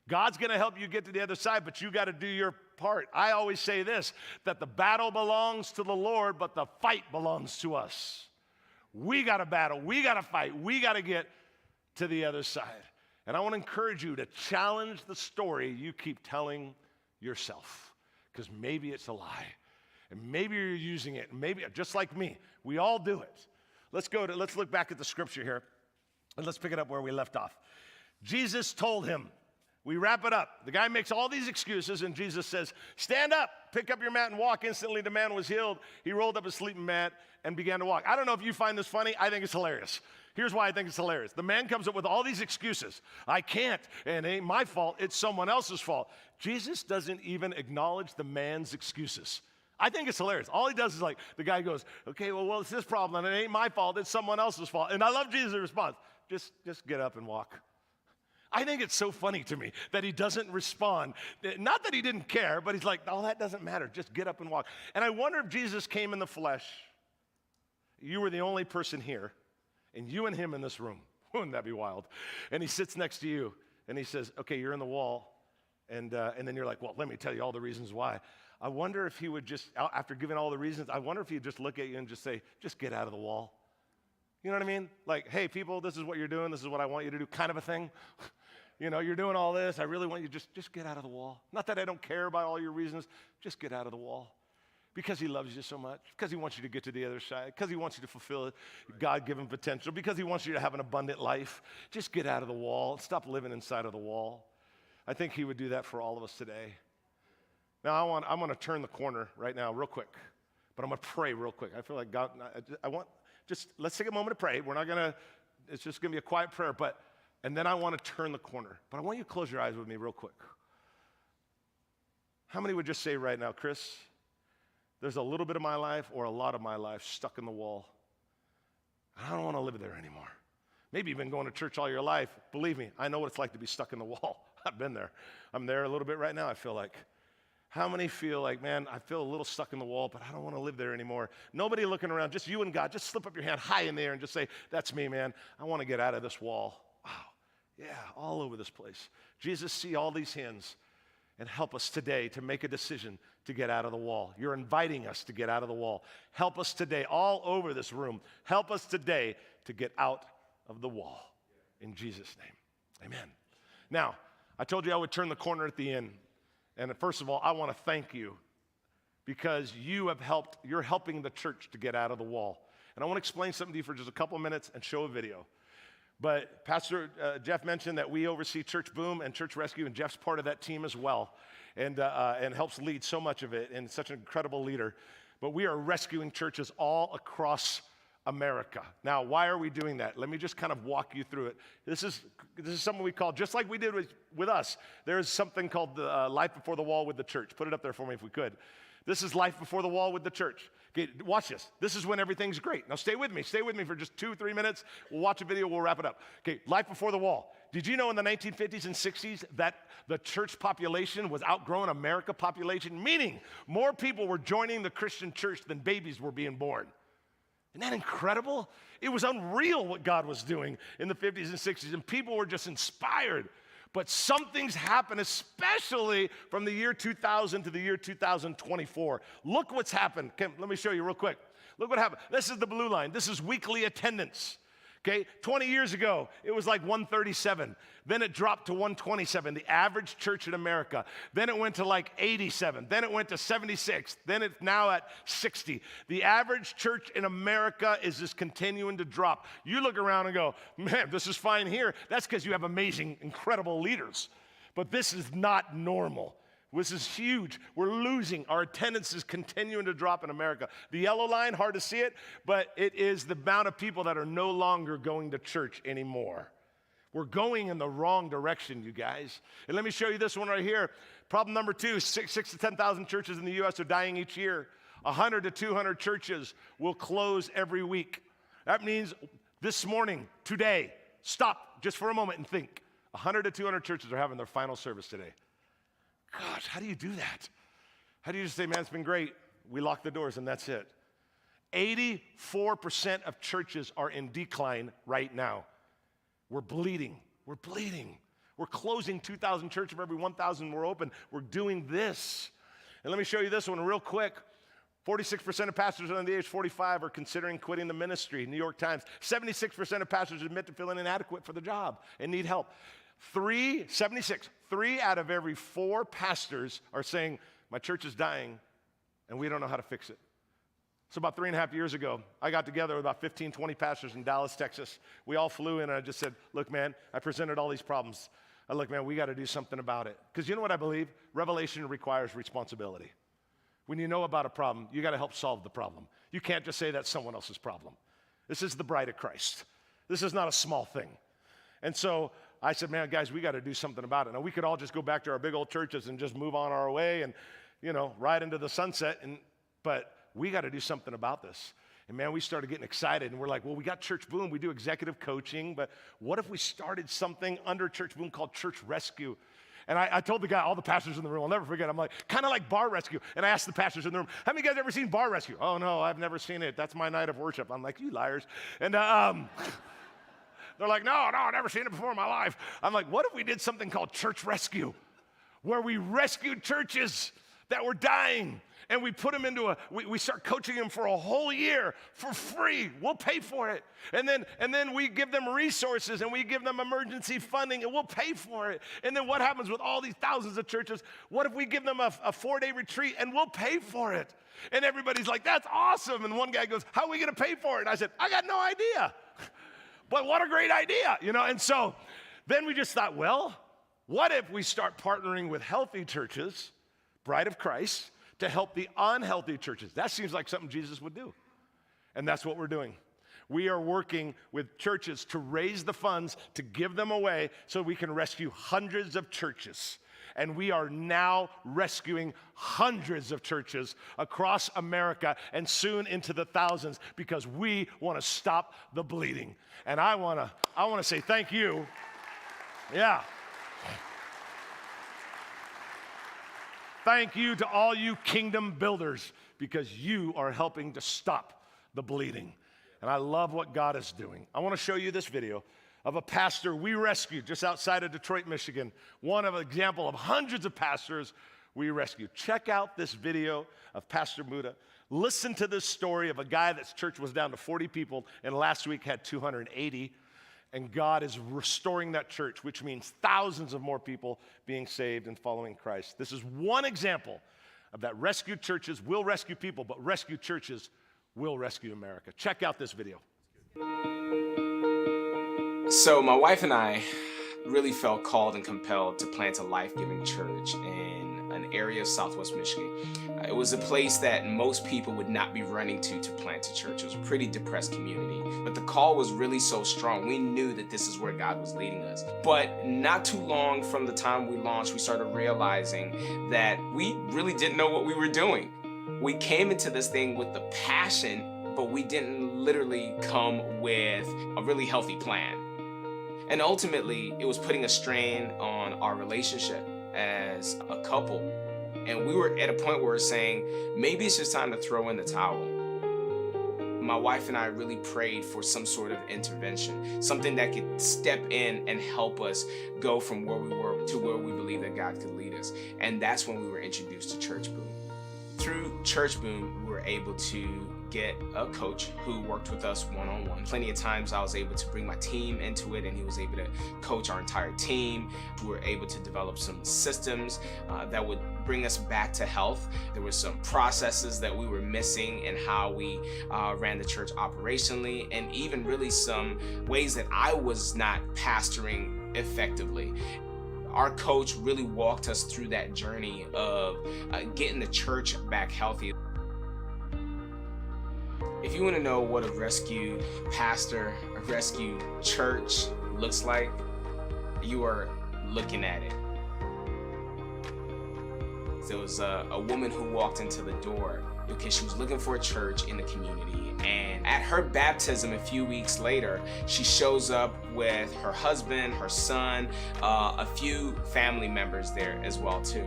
God's going to help you get to the other side, but you got to do your part. I always say this, that the battle belongs to the Lord, but the fight belongs to us. We got to battle. We got to fight. We got to get to the other side. And I want to encourage you to challenge the story you keep telling yourself, because maybe it's a lie, and maybe you're using it. Maybe just like me, we all do it. Let's look back at the scripture here, and let's pick it up where we left off. Jesus told him. We wrap it up. The guy makes all these excuses, and Jesus says, stand up, pick up your mat, and walk. Instantly, the man was healed. He rolled up his sleeping mat and began to walk. I don't know if you find this funny. I think it's hilarious. Here's why I think it's hilarious. The man comes up with all these excuses. I can't, and it ain't my fault. It's someone else's fault. Jesus doesn't even acknowledge the man's excuses. I think it's hilarious. All he does is like, the guy goes, okay, well, it's this problem, and it ain't my fault. It's someone else's fault. And I love Jesus' response. Just get up and walk. I think it's so funny to me that he doesn't respond. Not that he didn't care, but he's like, oh, that doesn't matter. Just get up and walk. And I wonder if Jesus came in the flesh. You were the only person here, and you and him in this room. Wouldn't that be wild? And he sits next to you, and he says, okay, you're in the wall. And then you're like, well, let me tell you all the reasons why. I wonder if he would just, after giving all the reasons, I wonder if he'd just look at you and just say, just get out of the wall. You know what I mean? Like, hey, people, this is what you're doing. This is what I want you to do, kind of a thing. You're doing all this. I really want you to just get out of the wall. Not that I don't care about all your reasons. Just get out of the wall. Because he loves you so much. Because he wants you to get to the other side. Because he wants you to fulfill God-given potential. Because he wants you to have an abundant life. Just get out of the wall. Stop living inside of the wall. I think he would do that for all of us today. Now, I'm going to turn the corner right now real quick. But I'm going to pray real quick. I feel like God, let's take a moment to pray. It's just going to be a quiet prayer. And then I want to turn the corner. But I want you to close your eyes with me real quick. How many would just say right now, Chris, there's a little bit of my life or a lot of my life stuck in the wall. I don't want to live there anymore. Maybe you've been going to church all your life. Believe me, I know what it's like to be stuck in the wall. I've been there. I'm there a little bit right now, I feel like. How many feel like, man, I feel a little stuck in the wall, but I don't want to live there anymore? Nobody looking around, just you and God. Just slip up your hand high in the air and just say, that's me, man. I want to get out of this wall. Wow. Yeah, all over this place. Jesus, see all these hands and help us today to make a decision to get out of the wall. You're inviting us to get out of the wall. Help us today, all over this room. Help us today to get out of the wall. In Jesus' name, amen. Now, I told you I would turn the corner at the end. And first of all, I want to thank you because you're helping the church to get out of the wall. And I want to explain something to you for just a couple of minutes and show a video. But Pastor Jeff mentioned that we oversee Church Boom and Church Rescue, and Jeff's part of that team as well, and helps lead so much of it, and such an incredible leader. But we are rescuing churches all across America. Now, why are we doing that? Let me just kind of walk you through it. This is something we call, just like we did with us, there's something called the Life Before the Wall with the church. Put it up there for me if we could. This is Life Before the Wall with the church. Okay, watch this. This is when everything's great. Now stay with me. Stay with me for just 2-3 minutes. We'll watch a video. We'll wrap it up. Okay, Life Before the Wall. Did you know in the 1950s and 60s that the church population was outgrowing America population? Meaning more people were joining the Christian church than babies were being born. Isn't that incredible? It was unreal what God was doing in the 50s and 60s, and people were just inspired. But something's happened, especially from the year 2000 to the year 2024. Look what's happened. Kim, let me show you real quick. Look what happened. This is the blue line. This is weekly attendance. Okay, 20 years ago, it was like 137. Then it dropped to 127, the average church in America. Then it went to like 87. Then it went to 76. Then it's now at 60. The average church in America is just continuing to drop. You look around and go, man, this is fine here. That's because you have amazing, incredible leaders. But this is not normal. This is huge. We're losing. Our attendance is continuing to drop in America. The yellow line, hard to see it, but it is the amount of people that are no longer going to church anymore. We're going in the wrong direction, you guys. And let me show you this one right here. Problem number 2, 6,000 to 10,000 churches in the U.S. are dying each year. 100 to 200 churches will close every week. That means this morning, today, stop just for a moment and think. 100 to 200 churches are having their final service today. Gosh, how do you do that? How do you just say, man, it's been great. We lock the doors and that's it. 84% of churches are in decline right now. We're bleeding. We're bleeding. We're closing 2,000 churches for every 1,000 we're open. We're doing this. And let me show you this one real quick. 46% of pastors under the age of 45 are considering quitting the ministry. New York Times. 76% of pastors admit to feeling inadequate for the job and need help. 3 out of every 4 pastors are saying, my church is dying and we don't know how to fix it. So about 3.5 years ago, I got together with about 15, 20 pastors in Dallas, Texas. We all flew in and I just said, look, man, I presented all these problems. Look, man, we got to do something about it. Because you know what I believe? Revelation requires responsibility. When you know about a problem, you got to help solve the problem. You can't just say that's someone else's problem. This is the bride of Christ. This is not a small thing. And so I said, man, guys, we got to do something about it. Now, we could all just go back to our big old churches and just move on our way and, ride into the sunset. But we got to do something about this. And, man, we started getting excited. And we're like, well, we got Church Boom. We do executive coaching. But what if we started something under Church Boom called Church Rescue? And I told the guy, all the pastors in the room, I'll never forget, I'm like, kind of like Bar Rescue. And I asked the pastors in the room, have you guys ever seen Bar Rescue? Oh, no, I've never seen it. That's my night of worship. I'm like, you liars. And they're like, no, I've never seen it before in my life. I'm like, what if we did something called Church Rescue, where we rescued churches that were dying, and we put them into we start coaching them for a whole year for free. We'll pay for it. And then we give them resources, and we give them emergency funding, and we'll pay for it. And then what happens with all these thousands of churches? What if we give them a 4-day retreat, and we'll pay for it? And everybody's like, that's awesome. And one guy goes, how are we going to pay for it? And I said, I got no idea. But what a great idea, And so then we just thought, well, what if we start partnering with healthy churches, Bride of Christ, to help the unhealthy churches? That seems like something Jesus would do. And that's what we're doing. We are working with churches to raise the funds to give them away so we can rescue hundreds of churches. And we are now rescuing hundreds of churches across America and soon into the thousands because we want to stop the bleeding. And I want to say thank you. Yeah. Thank you to all you kingdom builders, because you are helping to stop the bleeding. And I love what God is doing. I want to show you this video of a pastor we rescued just outside of Detroit, Michigan. One of an example of hundreds of pastors we rescued. Check out this video of Pastor Muda. Listen to this story of a guy that's church was down to 40 people and last week had 280. And God is restoring that church, which means thousands of more people being saved and following Christ. This is one example of that rescued churches will rescue people, but rescued churches will rescue America. Check out this video. So my wife and I really felt called and compelled to plant a life-giving church in an area of Southwest Michigan. It was a place that most people would not be running to plant a church. It was a pretty depressed community, but the call was really so strong. We knew that this is where God was leading us. But not too long from the time we launched, we started realizing that we really didn't know what we were doing. We came into this thing with the passion, but we didn't literally come with a really healthy plan. And ultimately, it was putting a strain on our relationship as a couple. And we were at a point where we were saying, maybe it's just time to throw in the towel. My wife and I really prayed for some sort of intervention, something that could step in and help us go from where we were to where we believe that God could lead us. And that's when we were introduced to Church Boom. Through Church Boom, we were able to get a coach who worked with us one-on-one. Plenty of times I was able to bring my team into it and he was able to coach our entire team. We were able to develop some systems that would bring us back to health. There were some processes that we were missing in how we ran the church operationally, and even really some ways that I was not pastoring effectively. Our coach really walked us through that journey of getting the church back healthy. If you want to know what a rescued pastor, a rescued church looks like, you are looking at it. There was a woman who walked into the door because she was looking for a church in the community. And at her baptism a few weeks later, she shows up with her husband, her son, a few family members there as well too.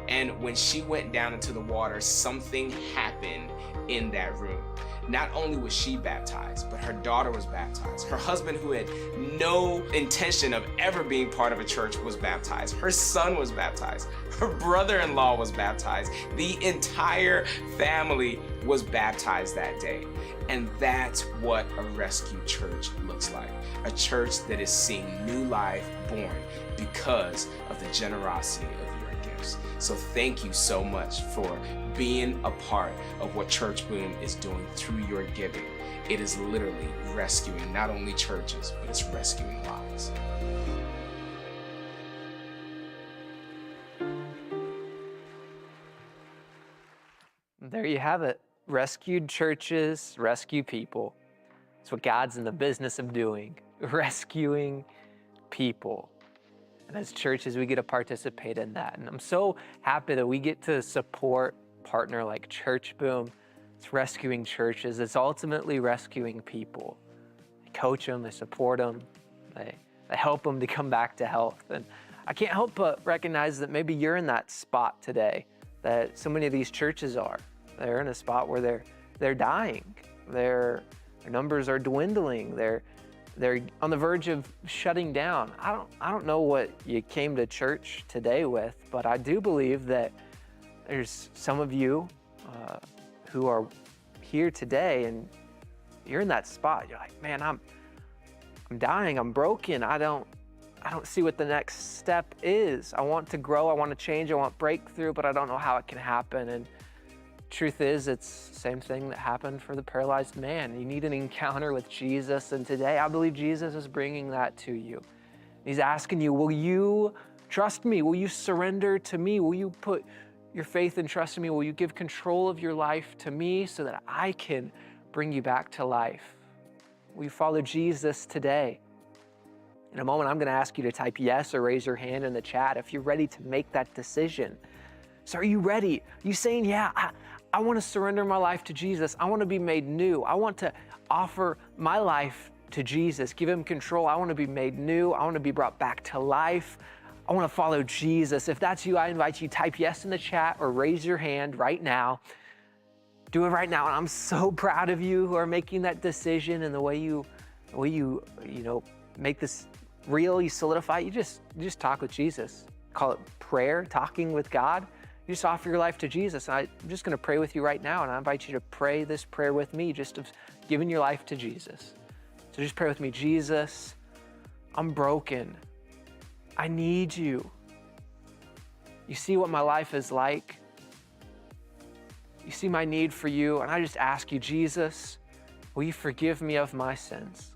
And when she went down into the water, something happened in that room. Not only was she baptized, but her daughter was baptized. Her husband, who had no intention of ever being part of a church, was baptized. Her son was baptized. Her brother-in-law was baptized. The entire family was baptized that day. And that's what a rescued church looks like. A church that is seeing new life born because of the generosity of your gifts. So thank you so much for being a part of what Church Boom is doing through your giving. It is literally rescuing not only churches, but it's rescuing lives. There you have it. Rescued churches, rescue people. It's what God's in the business of doing, rescuing people. And as churches, we get to participate in that. And I'm so happy that we get to support a partner like Church Boom. It's rescuing churches. It's ultimately rescuing people. They coach them, they support them, they help them to come back to health. And I can't help but recognize that maybe you're in that spot today, that so many of these churches are. They're in a spot where they're dying. Their numbers are dwindling. They're on the verge of shutting down. I don't know what you came to church today with, but I do believe that there's some of you who are here today and you're in that spot. You're like, man, I'm dying. I'm broken. I don't see what the next step is. I want to grow. I want to change. I want breakthrough, but I don't know how it can happen. And truth is, it's the same thing that happened for the paralyzed man. You need an encounter with Jesus, and today I believe Jesus is bringing that to you. He's asking you, will you trust me? Will you surrender to me? Will you put your faith and trust in me? Will you give control of your life to me so that I can bring you back to life? Will you follow Jesus today? In a moment, I'm going to ask you to type yes or raise your hand in the chat if you're ready to make that decision. So are you ready? Are you saying, yeah, I want to surrender my life to Jesus. I want to be made new. I want to offer my life to Jesus. Give him control. I want to be made new. I want to be brought back to life. I want to follow Jesus. If that's you, I invite you, type yes in the chat or raise your hand right now. Do it right now. And I'm so proud of you who are making that decision, and the way you make this real, you solidify, you just talk with Jesus. Call it prayer, talking with God. You just offer your life to Jesus. And I'm just going to pray with you right now, and I invite you to pray this prayer with me, just of giving your life to Jesus. So just pray with me. Jesus, I'm broken. I need you. You see what my life is like. You see my need for you, and I just ask you, Jesus, will you forgive me of my sins?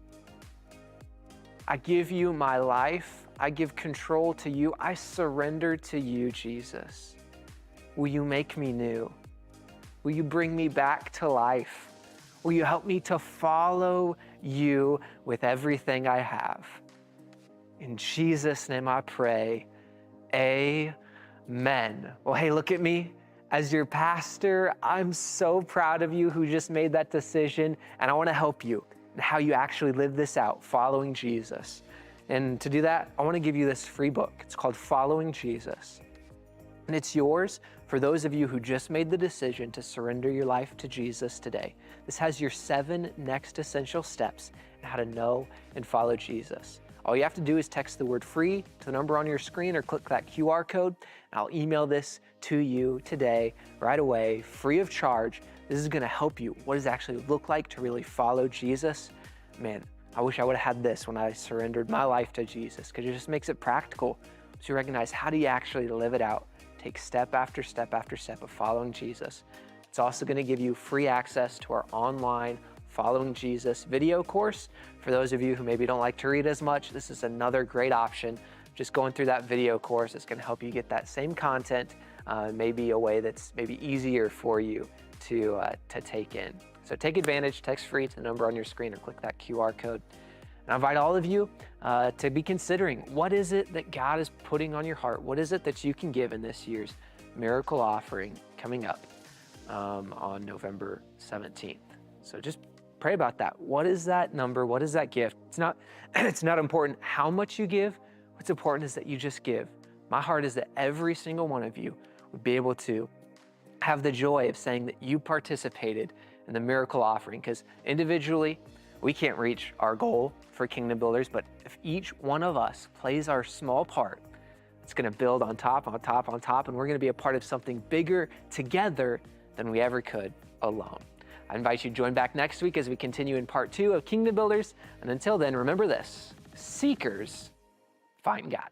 I give you my life. I give control to you. I surrender to you, Jesus. Will you make me new? Will you bring me back to life? Will you help me to follow you with everything I have? In Jesus' name I pray, amen. Well, hey, look at me. As your pastor, I'm so proud of you who just made that decision, and I want to help you in how you actually live this out, following Jesus. And to do that, I want to give you this free book. It's called Following Jesus. And it's yours for those of you who just made the decision to surrender your life to Jesus today. This has your 7 next essential steps on how to know and follow Jesus. All you have to do is text the word free to the number on your screen or click that QR code, and I'll email this to you today, right away, free of charge. This is gonna help you. What does it actually look like to really follow Jesus? Man, I wish I would have had this when I surrendered my life to Jesus, because it just makes it practical. So you recognize, how do you actually live it out? Take step after step after step of following Jesus. It's also gonna give you free access to our online Following Jesus video course. For those of you who maybe don't like to read as much, this is another great option. Just going through that video course is going to help you get that same content, maybe a way that's maybe easier for you to take in. So take advantage, text free to the number on your screen or click that QR code. And I invite all of you to be considering, what is it that God is putting on your heart? What is it that you can give in this year's miracle offering coming up on November 17th? So just pray about that. What is that number? What is that gift? It's not important how much you give. What's important is that you just give. My heart is that every single one of you would be able to have the joy of saying that you participated in the miracle offering, because individually, we can't reach our goal for Kingdom Builders, but if each one of us plays our small part, it's gonna build on top, on top, on top, and we're gonna be a part of something bigger together than we ever could alone. I invite you to join back next week as we continue in part 2 of Kingdom Builders. And until then, remember this: seekers find God.